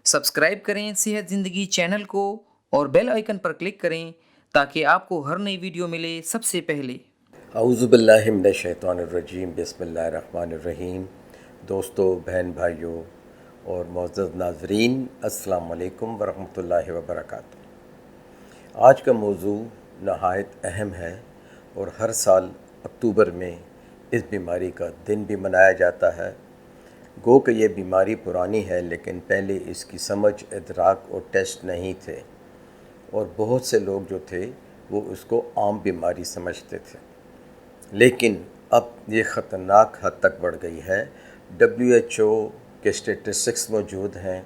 Subscribe करें सेहत ज़िंदगी चैनल को और बेल आइकन पर क्लिक करें ताकि आपको हर नई वीडियो मिले सबसे पहले। औज़ुबिल्लाहि मिनश्शैतानिर्रजीम बिस्मिल्लाहिर्रहमानिर्रहीम। दोस्तों, बहन भाइयों और मुअज़्ज़ज़ नाज़रीन, अस्सलाम वालेकुम वरहमतुल्लाहि वबरकातुहू। आज का मौजू नहायत अहम है और हर साल अक्टूबर में इस बीमारी का दिन भी मनाया जाता है। गो कि ये बीमारी पुरानी है, लेकिन पहले इसकी समझ, इदराक और टेस्ट नहीं थे और बहुत से लोग जो थे वो उसको आम बीमारी समझते थे। लेकिन अब ये ख़तरनाक हद तक बढ़ गई है। WHO के स्टेटिस्टिक्स मौजूद हैं,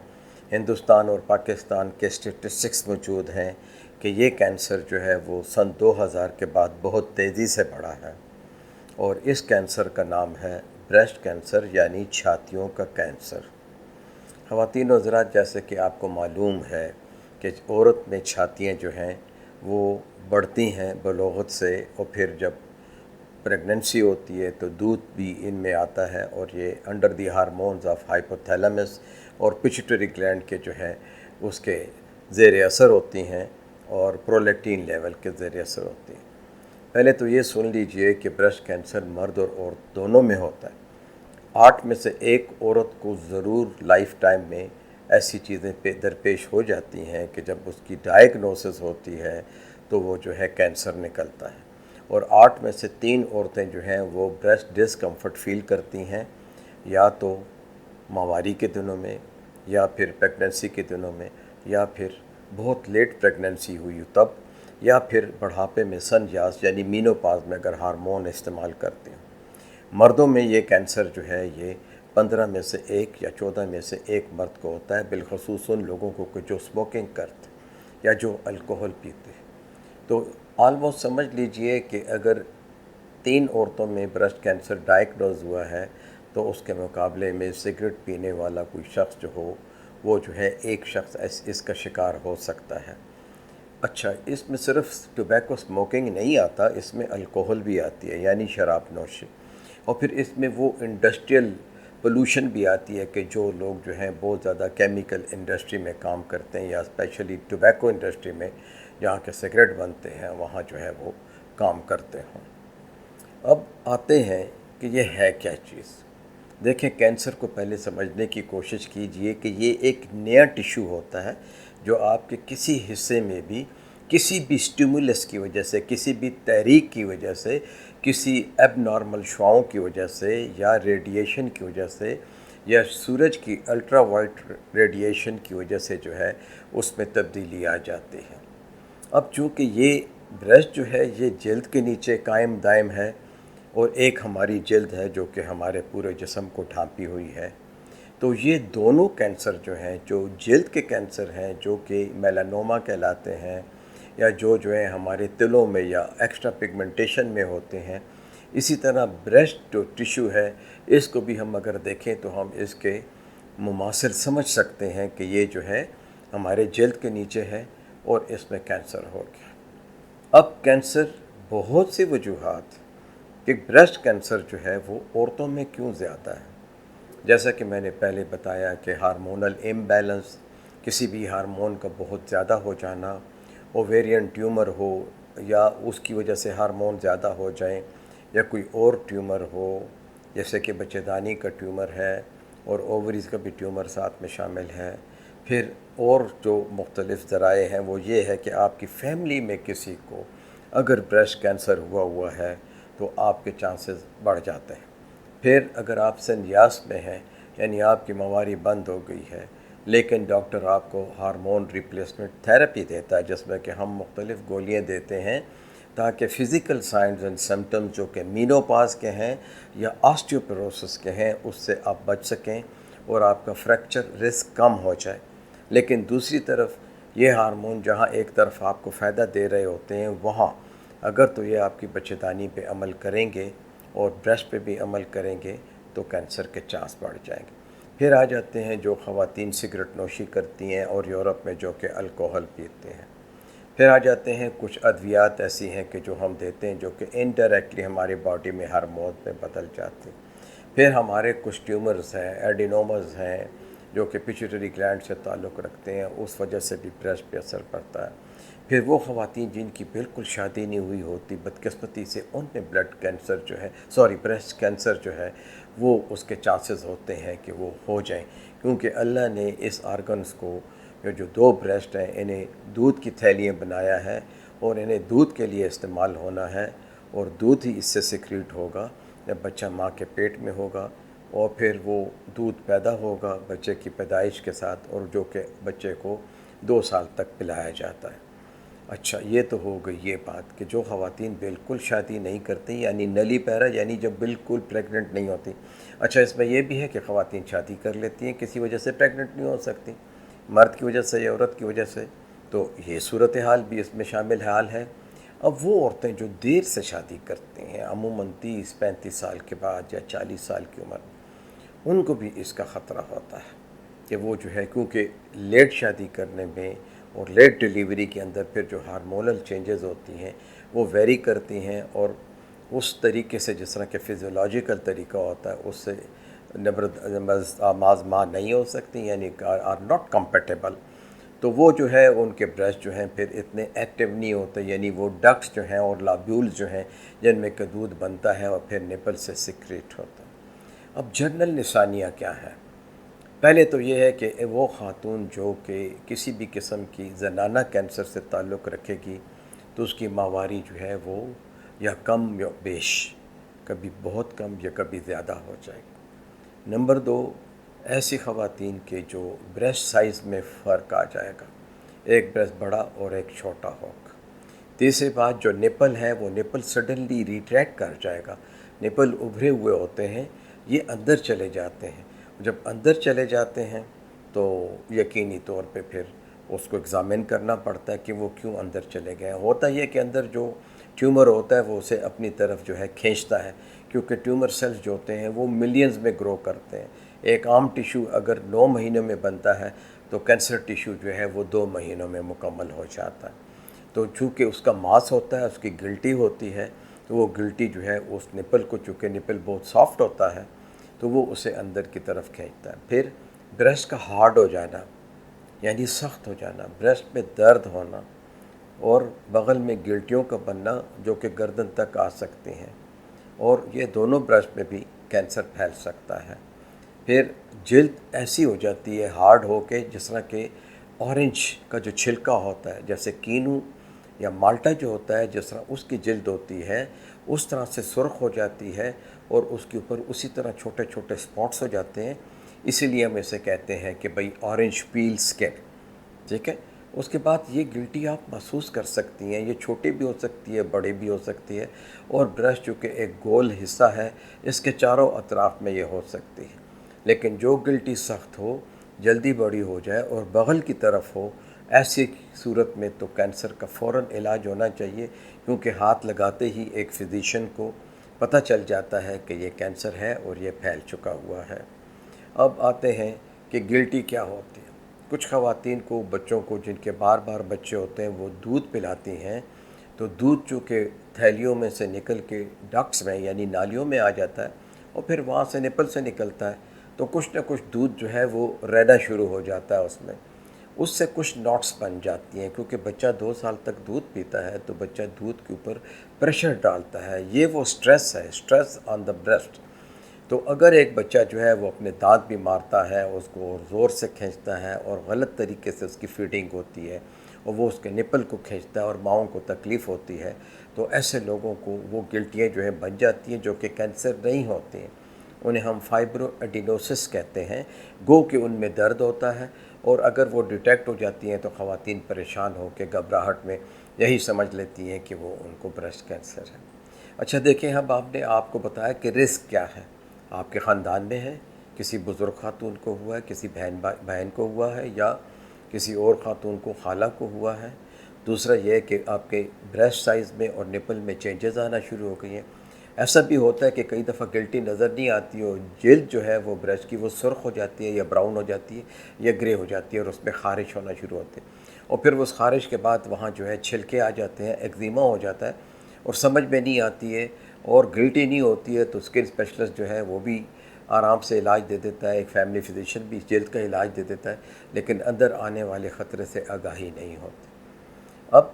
हिंदुस्तान और पाकिस्तान के स्टेटिस्टिक्स मौजूद हैं कि ये कैंसर जो है वो सन 2000 के बाद बहुत तेज़ी से बढ़ा है और इस कैंसर का नाम है ब्रेस्ट कैंसर, यानी छातियों का कैंसर। ख़वातीन और हज़रात, जैसे कि आपको मालूम है कि औरत में छातियाँ जो हैं वो बढ़ती हैं बलोगत से, और फिर जब प्रेगनेंसी होती है तो दूध भी इनमें आता है और ये under the hormones of hypothalamus और पिट्यूटरी ग्लैंड के जो है उसके ज़ेर असर होती हैं और प्रोलैक्टिन लेवल के ज़ेर असर होती हैं। पहले तो ये सुन लीजिए कि ब्रेस्ट कैंसर मर्द और औरत दोनों में होता है। 8 में से एक औरत को ज़रूर लाइफ टाइम में ऐसी चीज़ें दरपेश हो जाती हैं कि जब उसकी डायग्नोसिस होती है तो वो जो है कैंसर निकलता है। और 8 में से 3 औरतें जो हैं वो ब्रेस्ट डिस्कम्फर्ट फील करती हैं, या तो माहवारी के दिनों में, या फिर प्रेगनेंसी के दिनों में, या फिर बहुत लेट प्रेगनेंसी हुई तब, या फिर बढ़ापे में सनयास यानी मीनोपाज में अगर हार्मोन इस्तेमाल करते हैं। मर्दों में ये कैंसर जो है ये 15 में से एक या 14 में से एक मर्द को होता है, बिलखसूस उन लोगों को कि जो स्मोकिंग करते या जो अल्कोहल पीते हैं। तो ऑलमोस्ट समझ लीजिए कि अगर 3 औरतों में ब्रेस्ट कैंसर डायग्नोज हुआ है तो उसके मुकाबले में सिगरेट पीने वाला कोई शख्स जो हो वो जो है एक शख्स इसका शिकार हो सकता है। अच्छा, इसमें सिर्फ टोबैको स्मोकिंग नहीं आता, इसमें अल्कोहल भी आती है यानी शराब नोशी, और फिर इसमें वो इंडस्ट्रियल पोल्यूशन भी आती है कि जो लोग जो हैं बहुत ज़्यादा केमिकल इंडस्ट्री में काम करते हैं या स्पेशली टोबैको इंडस्ट्री में जहाँ के सिगरेट बनते हैं वहाँ जो है वो काम करते हों। अब आते हैं कि ये है क्या चीज़। देखें, कैंसर को पहले समझने की कोशिश कीजिए कि ये एक नया टिश्यू होता है जो आपके किसी हिस्से में भी किसी भी स्टिमुलस की वजह से, किसी भी तहरीक की वजह से, किसी एबनॉर्मल शुआओं की वजह से, या रेडिएशन की वजह से, या सूरज की अल्ट्रा वाइट रेडिएशन की वजह से जो है उसमें तब्दीली आ जाती है। अब चूँकि ये ब्रेस्ट जो है ये जल्द के नीचे कायम दायम है और एक हमारी जल्द है जो कि हमारे पूरे जिस्म को ढांपी हुई है, तो ये दोनों कैंसर जो हैं, जो जल्द के कैंसर हैं जो कि मेलानोमा कहलाते हैं, या जो है हमारे तिलों में या एक्स्ट्रा पिगमेंटेशन में होते हैं, इसी तरह ब्रेस्ट जो टिश्यू है इसको भी हम अगर देखें तो हम इसके मुमासिल समझ सकते हैं कि ये जो है हमारे जल्द के नीचे है और इसमें कैंसर हो गया। अब कैंसर बहुत सी वजूहात कि ब्रेस्ट कैंसर जो है वो औरतों में क्यों ज़्यादा है। जैसा कि मैंने पहले बताया कि हार्मोनल इम्बैलेंस, किसी भी हार्मोन का बहुत ज़्यादा हो जाना, ओवेरियन ट्यूमर हो या उसकी वजह से हार्मोन ज़्यादा हो जाएं, या कोई और ट्यूमर हो जैसे कि बच्चेदानी का ट्यूमर है और ओवरीज़ का भी ट्यूमर साथ में शामिल है। फिर और जो मुख्तलिफ़ ज़राए हैं वो ये है कि आपकी फैमिली में किसी को अगर ब्रेस्ट कैंसर हुआ है तो आपके चांसेस बढ़ जाते हैं। फिर अगर आप संन्यास में हैं यानी आपकी मवारी बंद हो गई है, लेकिन डॉक्टर आपको हार्मोन रिप्लेसमेंट थेरेपी देता है जिसमें कि हम मुख्तलिफ़ गोलियाँ देते हैं ताकि फ़िज़िकल साइंस एंड सिम्टम्स जो कि मीनोपाज के हैं या ऑस्टियोपोरोसिस के हैं उससे आप बच सकें और आपका फ्रैक्चर रिस्क कम हो जाए। लेकिन दूसरी तरफ ये हार्मोन जहाँ एक तरफ आपको फ़ायदा दे रहे होते हैं, वहाँ अगर तो ये आपकी बच्चेदानी पे अमल करेंगे और ब्रेस्ट पे भी अमल करेंगे तो कैंसर के चांस बढ़ जाएंगे। फिर आ जाते हैं जो ख़वातीन सिगरेट नोशी करती हैं और यूरोप में जो कि अल्कोहल पीते हैं। फिर आ जाते हैं कुछ अद्वियात ऐसी हैं कि जो हम देते हैं जो कि इनडायरेक्टली हमारी बॉडी में हार्मोन में बदल जाते हैं। फिर हमारे कुछ ट्यूमर्स हैं, एडिनोमास हैं, जो कि पिट्यूटरी ग्लैंड से ताल्लुक़ रखते हैं, उस वजह से भी ब्रेस्ट पे असर पड़ता है। फिर वो ख़वातीन जिनकी बिल्कुल शादी नहीं हुई होती, बदकिस्मती से उनमें ब्रेस्ट कैंसर जो है वो उसके चांसेस होते हैं कि वो हो जाएं, क्योंकि अल्लाह ने इस आर्गन्स को, जो दो ब्रेस्ट हैं, इन्हें दूध की थैलियाँ बनाया है और इन्हें दूध के लिए इस्तेमाल होना है, और दूध ही इससे सिक्रीट होगा जब बच्चा माँ के पेट में होगा, और फिर वो दूध पैदा होगा बच्चे की पैदाइश के साथ, और जो कि बच्चे को 2 साल तक पिलाया जाता है। अच्छा, ये तो हो गई ये बात कि जो ख़वातीन बिल्कुल शादी नहीं करती, यानी नली पैरा, यानी जब बिल्कुल प्रेग्नेंट नहीं होती। अच्छा, इसमें यह भी है कि ख़वातीन शादी कर लेती हैं, किसी वजह से प्रेग्नेंट नहीं हो सकती, मर्द की वजह से या औरत की वजह से, तो ये सूरत हाल भी इसमें शामिल हाल है। अब वो औरतें जो देर से शादी करती हैं, अमूमन 30-35 साल के बाद या 40 साल की उम्र, उनको भी इसका ख़तरा होता है कि वो जो है, क्योंकि लेट शादी करने में और लेट डिलीवरी के अंदर फिर जो हार्मोनल चेंजेस होती हैं वो वेरी करती हैं, और उस तरीके से जिस तरह के फिज़ियोलॉजिकल तरीका होता है उससे माँ नहीं हो सकती, यानी आर नॉट कंपेटेबल। तो वो जो है उनके ब्रेस्ट जो हैं फिर इतने एक्टिव नहीं होते, यानी वो डक्ट्स जो हैं और लाब्यूल्स जो हैं जिनमें का दूध बनता है और फिर निपल से सिक्रेट होता है। अब जनरल निशानियाँ क्या हैं? पहले तो ये है कि वो ख़ातून जो कि किसी भी किस्म की ज़नाना कैंसर से ताल्लुक़ रखेगी तो उसकी माहवारी जो है वो या कम या बेश, कभी बहुत कम या कभी ज़्यादा हो जाएगी। नंबर 2, ऐसी ख़वातीन के जो ब्रेस्ट साइज़ में फ़र्क आ जाएगा, एक ब्रेस्ट बड़ा और एक छोटा होगा। तीसरी बात, जो निपल है वो निपल सडनली रिट्रैक्ट कर जाएगा। निपल उभरे हुए होते हैं, ये अंदर चले जाते हैं। जब अंदर चले जाते हैं तो यकीनी तौर पे फिर उसको एग्ज़ामिन करना पड़ता है कि वो क्यों अंदर चले गए। होता ये कि अंदर जो ट्यूमर होता है वो उसे अपनी तरफ जो है खींचता है, क्योंकि ट्यूमर सेल्स जो होते हैं वो मिलियंस में ग्रो करते हैं। एक आम टिश्यू अगर 9 महीनों में बनता है तो कैंसर टिश्यू जो है वो 2 महीनों में मुकम्मल हो जाता है। तो चूँकि उसका मांस होता है, उसकी गिल्टी होती है, तो वो गिल्टी जो है उस निपल को, चूँकि निपल बहुत सॉफ्ट होता है, तो वो उसे अंदर की तरफ खींचता है। फिर ब्रेस्ट का हार्ड हो जाना, यानी सख्त हो जाना, ब्रेस्ट में दर्द होना, और बगल में गिल्टियों का बनना जो कि गर्दन तक आ सकती हैं, और ये दोनों ब्रेस्ट में भी कैंसर फैल सकता है। फिर जिल्द ऐसी हो जाती है हार्ड हो के, जिस तरह के ऑरेंज का जो छिलका होता है, जैसे कीनू या माल्टा जो होता है, जिस तरह उसकी जिल्द होती है उस तरह से सुर्ख हो जाती है, और उसके ऊपर उसी तरह छोटे छोटे स्पॉट्स हो जाते हैं। इसीलिए हम इसे कहते हैं कि भाई ऑरेंज पील स्किन, ठीक है। उसके बाद ये गिल्टी आप महसूस कर सकती हैं, ये छोटी भी हो सकती है, बड़ी भी हो सकती है, और ब्रेस्ट चूँकि एक गोल हिस्सा है, इसके चारों अतराफ में ये हो सकती है। लेकिन जो गिल्टी सख्त हो, जल्दी बड़ी हो जाए और बगल की तरफ हो, ऐसी सूरत में तो कैंसर का फ़ौरन इलाज होना चाहिए, क्योंकि हाथ लगाते ही एक फिजिशियन को पता चल जाता है कि ये कैंसर है और ये फैल चुका हुआ है। अब आते हैं कि गिल्टी क्या होती है। कुछ ख़वातीन को, बच्चों को जिनके बार बार बच्चे होते हैं, वो दूध पिलाती हैं, तो दूध चूँकि थैलियों में से निकल के डक्ट्स में यानी नालियों में आ जाता है और फिर वहाँ से निपल से निकलता है, तो कुछ ना कुछ दूध जो है वो रहना शुरू हो जाता है उसमें। उससे कुछ नॉट्स बन जाती हैं, क्योंकि बच्चा 2 साल तक दूध पीता है तो बच्चा दूध के ऊपर प्रेशर डालता है। ये वो स्ट्रेस है, स्ट्रेस ऑन द ब्रेस्ट। तो अगर एक बच्चा जो है वो अपने दांत भी मारता है, उसको ज़ोर से खींचता है और गलत तरीके से उसकी फीडिंग होती है, और वो उसके निपल को खींचता है और माँओं को तकलीफ़ होती है, तो ऐसे लोगों को वो गिल्टियाँ जो है बन जाती हैं, जो कि कैंसर नहीं होती हैं। उन्हें हम फाइब्रोएडिनोसिस कहते हैं। गो कि उनमें दर्द होता है, और अगर वो डिटेक्ट हो जाती हैं तो ख़वातीन परेशान हो के घबराहट में यही समझ लेती हैं कि वो उनको ब्रेस्ट कैंसर है। अच्छा देखें, अब आपने आपको बताया कि रिस्क क्या है। आपके ख़ानदान में है, किसी बुज़ुर्ग ख़ातून को हुआ है, किसी बहन को हुआ है, या किसी और ख़ातून को, खाला को हुआ है। दूसरा ये है कि आपके ब्रेस्ट साइज़ में और निपल में चेंजेस आना शुरू हो गई हैं। ऐसा भी होता है कि कई दफ़ा गिल्टी नज़र नहीं आती हो, जिल्द जो है वो ब्रेस्ट की वो सुर्ख हो जाती है या ब्राउन हो जाती है या ग्रे हो जाती है, और उसमें ख़ारिश होना शुरू होते हैं, और फिर उस ख़ारिश के बाद वहाँ जो है छिलके आ जाते हैं, एक्जिमा हो जाता है और समझ में नहीं आती है और गिल्टी नहीं होती है, तो स्किन स्पेशलिस्ट जो है वो भी आराम से इलाज दे देता है, एक फैमिली फिजिशियन भी जल्द का इलाज दे देता है, लेकिन अंदर आने वाले ख़तरे से आगाही नहीं होती। अब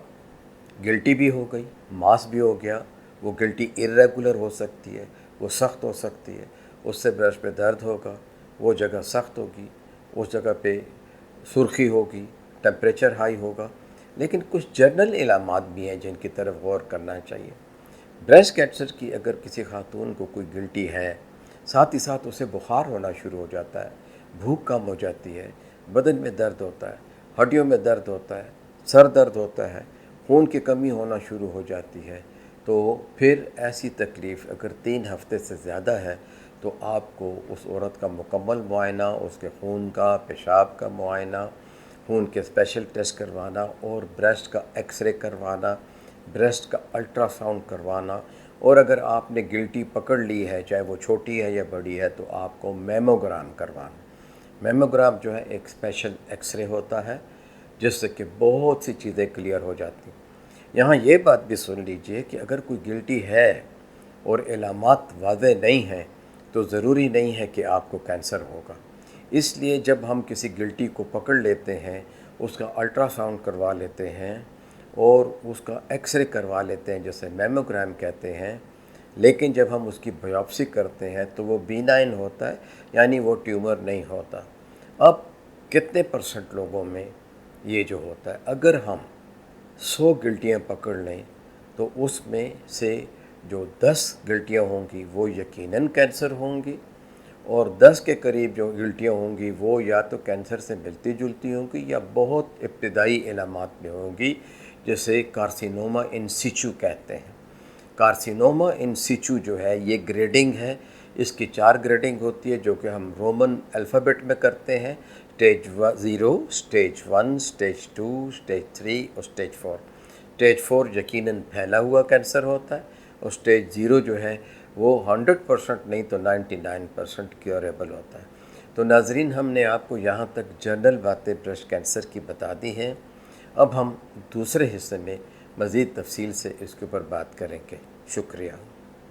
गिल्टी भी हो गई, मास भी हो गया, वो गिल्टी इर्रेगुलर हो सकती है, वो सख्त हो सकती है, उससे ब्रश पे दर्द होगा, वो जगह सख्त होगी, उस जगह पे सुर्खी होगी, टेम्परेचर हाई होगा। लेकिन कुछ जनरल इलामात भी हैं जिनकी तरफ गौर करना चाहिए। ब्रेस्ट कैंसर की अगर किसी खातून को कोई गिल्टी है, साथ ही साथ उसे बुखार होना शुरू हो जाता है, भूख कम हो जाती है, बदन में दर्द होता है, हड्डियों में दर्द होता है, सर दर्द होता है, खून की कमी होना शुरू हो जाती है, तो फिर ऐसी तकलीफ़ अगर 3 हफ्ते से ज़्यादा है तो आपको उस औरत का मुकम्मल मुआयना, उसके खून का, पेशाब का मुआयना, खून के स्पेशल टेस्ट करवाना और ब्रेस्ट का एक्सरे करवाना, ब्रेस्ट का अल्ट्रासाउंड करवाना, और अगर आपने गिल्टी पकड़ ली है, चाहे वो छोटी है या बड़ी है, तो आपको मेमोग्राम करवाना। मेमोग्राम जो है एक स्पेशल एक्सरे होता है जिससे कि बहुत सी चीज़ें क्लियर हो जाती हैं। यहाँ ये बात भी सुन लीजिए कि अगर कोई गिल्टी है और इलामात वाज़ेह नहीं हैं तो ज़रूरी नहीं है कि आपको कैंसर होगा। इसलिए जब हम किसी गिल्टी को पकड़ लेते हैं, उसका अल्ट्रासाउंड करवा लेते हैं और उसका एक्सरे करवा लेते हैं, जैसे मेमोग्राम कहते हैं, लेकिन जब हम उसकी बायोप्सी करते हैं तो वो बीनाइन होता है, यानी वो ट्यूमर नहीं होता। अब कितने % लोगों में ये जो होता है, अगर हम 100 गिल्टियाँ पकड़ लें तो उसमें से जो 10 गिल्टियाँ होंगी वो यकीनन कैंसर होंगी, और 10 के करीब जो गिल्टियाँ होंगी वो या तो कैंसर से मिलती जुलती होंगी या बहुत इब्तदाई इलामात में होंगी, जिसे कार्सिनोमा इन सिचू कहते हैं। कार्सिनोमा इन सिचू जो है ये ग्रेडिंग है, इसकी 4 ग्रेडिंग होती है जो कि हम रोमन अल्फ़ाबेट में करते हैं, स्टेज 0, स्टेज 1, स्टेज 2, स्टेज 3 और स्टेज 4। स्टेज 4 यकीनन फैला हुआ कैंसर होता है और स्टेज 0 जो है वो 100% नहीं तो 99% क्योरेबल होता है। तो नाजरीन, हमने आपको यहाँ तक जनरल बातें ब्रेस्ट कैंसर की बता दी हैं। अब हम दूसरे हिस्से में मज़ीद तफसील से इसके ऊपर बात करेंगे। शुक्रिया।